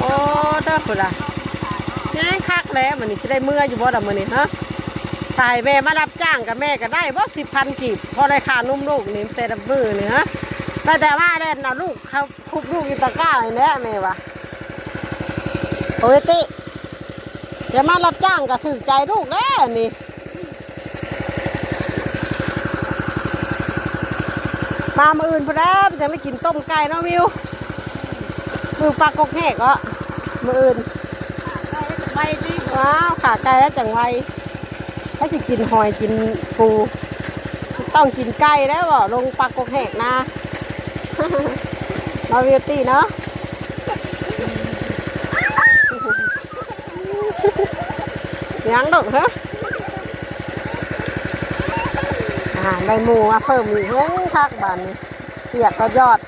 โอ้เด้อพุ่นล่ะแง่คักแล้วมันนี่สิได้เมื่ออยู่บ่ล่ะมื้อนี้ฮะถ่ายแม่มารับจ้างกับแม่ก็ได้บ่10,000กีบพอได้ค่านมลูกนี่แต่ละมื้อนี่ฮะได้แต่ว่าเล่นเอาลูกเขาคุบลูกอยู่ตะกร้านี่แหละแม่ว่าโอ้ยติอย่ามารับจ้างก็ถึกใจลูกแล้วนี่มามื้ออื่นพุ่นแล้วจะไม่กินต้มไก่เนาะวิวมือปลากกแหกก็มืออื่นไวดิว้าวขาไก่แล้วจังไวถ้าจะกินหอยกินปูต้องกินไก่แล้วบ่ลงปลากกแหกนะมาเวียตี้เนาะยังดอกเหรอได้หมูมาเพิ่มอีกเฮ้ยคักบานนี้เปียกก็ยอด